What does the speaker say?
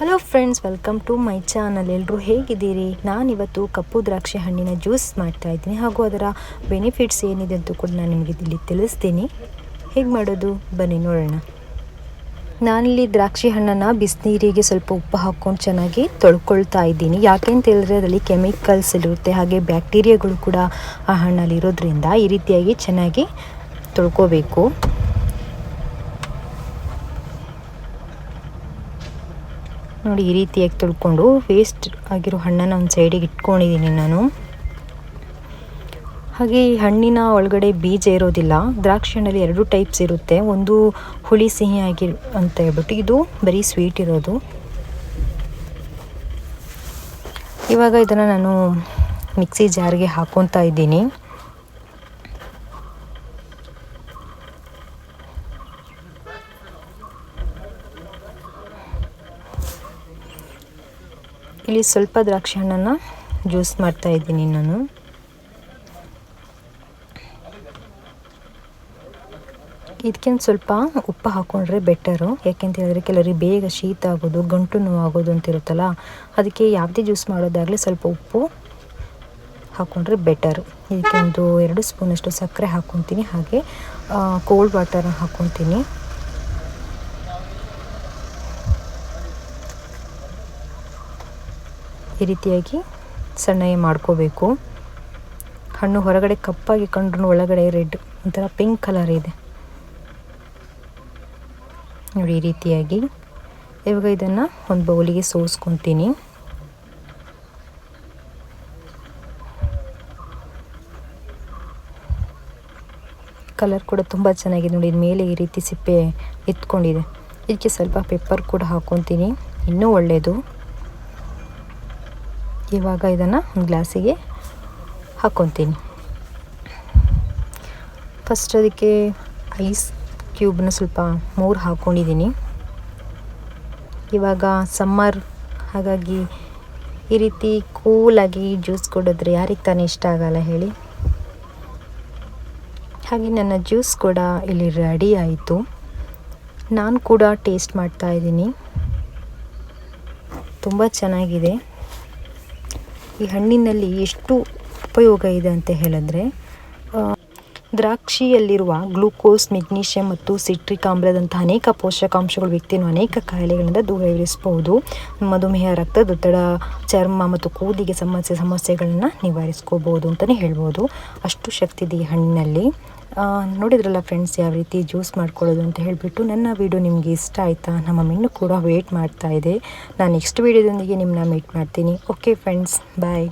Hello friends, welcome to my channel. ಎಲ್ಲರೂ ಹೇಗಿದ್ದೀರಿ? ನಾನಿವತ್ತು ಕಪ್ಪು ದ್ರಾಕ್ಷಿ ಹಣ್ಣಿನ ಜ್ಯೂಸ್ ಮಾಡ್ತಾಯಿದ್ದೀನಿ, ಹಾಗೂ ಅದರ ಬೆನಿಫಿಟ್ಸ್ ಏನಿದೆ ಅಂತ ಕೂಡ ನಾನು ನಿಮಗೆ ಇಲ್ಲಿ ತಿಳಿಸ್ತೀನಿ. ಹೇಗೆ ಮಾಡೋದು ಬನ್ನಿ ನೋಡೋಣ. ನಾನಿಲ್ಲಿ ದ್ರಾಕ್ಷಿ ಹಣ್ಣನ್ನು ಬಿಸಿನೀರಿಗೆ ಸ್ವಲ್ಪ ಉಪ್ಪು ಹಾಕ್ಕೊಂಡು ಚೆನ್ನಾಗಿ ತೊಳ್ಕೊಳ್ತಾ ಇದ್ದೀನಿ. ಯಾಕೆ ಅಂತ ಹೇಳಿದ್ರೆ ಅದರಲ್ಲಿ ಕೆಮಿಕಲ್ಸ್ ಇರುತ್ತೆ, ಹಾಗೆ ಬ್ಯಾಕ್ಟೀರಿಯಾಗಳು ಕೂಡ ಆ ಹಣ್ಣಲ್ಲಿ ಇರೋದ್ರಿಂದ ಈ ರೀತಿಯಾಗಿ ಚೆನ್ನಾಗಿ ತೊಳ್ಕೊಬೇಕು. ನೋಡಿ, ಈ ರೀತಿಯಾಗಿ ತೊಳ್ಕೊಂಡು ವೇಸ್ಟ್ ಆಗಿರೋ ಹಣ್ಣನ್ನು ಒಂದು ಸೈಡಿಗೆ ಇಟ್ಕೊಂಡಿದ್ದೀನಿ ನಾನು. ಹಾಗೆ ಈ ಹಣ್ಣಿನ ಒಳಗಡೆ ಬೀಜ ಇರೋದಿಲ್ಲ. ದ್ರಾಕ್ಷಿ ಹಣ್ಣಲ್ಲಿ 2 ಟೈಪ್ಸ್ ಇರುತ್ತೆ, ಒಂದು ಹುಳಿ ಸಿಹಿ ಆಗಿ ಅಂತ ಹೇಳ್ಬಿಟ್ಟು, ಇದು ಬರೀ ಸ್ವೀಟ್ ಇರೋದು. ಇವಾಗ ಇದನ್ನು ನಾನು ಮಿಕ್ಸಿ ಜಾರ್ಗೆ ಹಾಕ್ಕೊತಾ ಇದ್ದೀನಿ. ಇಲ್ಲಿ ಸ್ವಲ್ಪ ದ್ರಾಕ್ಷಿ ಹಣ್ಣನ್ನು ಜ್ಯೂಸ್ ಮಾಡ್ತಾ ಇದ್ದೀನಿ ನಾನು. ಇದಕ್ಕೆ ಸ್ವಲ್ಪ ಉಪ್ಪು ಹಾಕ್ಕೊಂಡ್ರೆ ಬೆಟರು. ಯಾಕೆಂತ ಹೇಳಿದ್ರೆ ಕೆಲವರಿಗೆ ಬೇಗ ಶೀತ ಆಗೋದು, ಗಂಟು ನೋವು ಆಗೋದು ಅಂತ ಇರುತ್ತಲ್ಲ, ಅದಕ್ಕೆ ಯಾವುದೇ ಜ್ಯೂಸ್ ಮಾಡೋದಾಗಲಿ ಸ್ವಲ್ಪ ಉಪ್ಪು ಹಾಕ್ಕೊಂಡ್ರೆ ಬೆಟರು. ಇದಕ್ಕೆ ಒಂದು 2 ಸ್ಪೂನಷ್ಟು ಸಕ್ಕರೆ ಹಾಕ್ಕೊತೀನಿ, ಹಾಗೆ ಕೋಲ್ಡ್ ವಾಟರ್ ಹಾಕ್ಕೊತೀನಿ. ಈ ರೀತಿಯಾಗಿ ಸಣ್ಣಗೆ ಮಾಡ್ಕೋಬೇಕು. ಹಣ್ಣು ಹೊರಗಡೆ ಕಪ್ಪಾಗಿ ಕಂಡ್ರೂ ಒಳಗಡೆ ರೆಡ್ ಒಂಥರ ಪಿಂಕ್ ಕಲರ್ ಇದೆ ನೋಡಿ. ಈ ರೀತಿಯಾಗಿ ಇವಾಗ ಇದನ್ನು ಒಂದು ಬೌಲಿಗೆ ಸೋಸ್ಕೊತೀನಿ. ಕಲರ್ ಕೂಡ ತುಂಬ ಚೆನ್ನಾಗಿದೆ ನೋಡಿ. ಮೇಲೆ ಈ ರೀತಿ ಸಿಪ್ಪೆ ಎತ್ಕೊಂಡಿದೆ. ಇದಕ್ಕೆ ಸ್ವಲ್ಪ ಪೆಪ್ಪರ್ ಕೂಡ ಹಾಕ್ಕೊತೀನಿ, ಇನ್ನೂ ಒಳ್ಳೆಯದು. ಇವಾಗ ಇದನ್ನು ಒಂದು ಗ್ಲಾಸಿಗೆ ಹಾಕ್ಕೊತೀನಿ. ಫಸ್ಟ್ ಅದಕ್ಕೆ ಐಸ್ ಕ್ಯೂಬ್ನ ಸ್ವಲ್ಪ 3 ಹಾಕ್ಕೊಂಡಿದ್ದೀನಿ. ಇವಾಗ ಸಮ್ಮರ್, ಹಾಗಾಗಿ ಈ ರೀತಿ ಕೂಲಾಗಿ ಜ್ಯೂಸ್ ಕುಡಿದ್ರೆ ಯಾರಿಗೆ ತಾನೇ ಇಷ್ಟ ಆಗಲ್ಲ ಹೇಳಿ. ಹಾಗೆ ನನ್ನ ಜ್ಯೂಸ್ ಕೂಡ ಇಲ್ಲಿ ರೆಡಿ ಆಯಿತು. ನಾನು ಕೂಡ ಟೇಸ್ಟ್ ಮಾಡ್ತಾ ಇದ್ದೀನಿ. ತುಂಬ ಚೆನ್ನಾಗಿದೆ. ಈ ಹಣ್ಣಿನಲ್ಲಿ ಎಷ್ಟು ಉಪಯೋಗ ಇದೆ ಅಂತ ಹೇಳಿದ್ರೆ, ದ್ರಾಕ್ಷಿಯಲ್ಲಿರುವ ಗ್ಲೂಕೋಸ್, ಮೆಗ್ನೀಷಿಯಂ ಮತ್ತು ಸಿಟ್ರಿಕ್ ಆಮ್ಲದಂಥ ಅನೇಕ ಪೋಷಕಾಂಶಗಳು ವ್ಯಕ್ತಿಯನ್ನು ಅನೇಕ ಕಾಯಿಲೆಗಳಿಂದ ದೂರ ಇರಿಸಬಹುದು. ಮಧುಮೇಹ, ರಕ್ತದೊತ್ತಡ, ಚರ್ಮ ಮತ್ತು ಕೂದಲಿಗೆ ಸಮಸ್ಯೆಗಳನ್ನು ನಿವಾರಿಸ್ಕೋಬೋದು ಅಂತಲೇ ಹೇಳ್ಬೋದು. ಅಷ್ಟು ಶಕ್ತಿ ಇದೆ ಈ ಹಣ್ಣಿನಲ್ಲಿ. ನೋಡಿದ್ರಲ್ಲ ಫ್ರೆಂಡ್ಸ್, ಯಾವ ರೀತಿ ಜ್ಯೂಸ್ ಮಾಡ್ಕೊಳ್ಳೋದು ಅಂತ ಹೇಳಿಬಿಟ್ಟು. ನನ್ನ ವಿಡಿಯೋ ನಿಮಗೆ ಇಷ್ಟ ಆಯಿತಾ? ನಮ್ಮ ಮೆನ್ನು ಕೂಡ ವೇಟ್ ಮಾಡ್ತಾ ಇದೆ. ನಾನು ನೆಕ್ಸ್ಟ್ ವಿಡಿಯೋದೊಂದಿಗೆ ನಿಮ್ಮನ್ನ ಮೀಟ್ ಮಾಡ್ತೀನಿ. ಓಕೆ ಫ್ರೆಂಡ್ಸ್, ಬಾಯ್.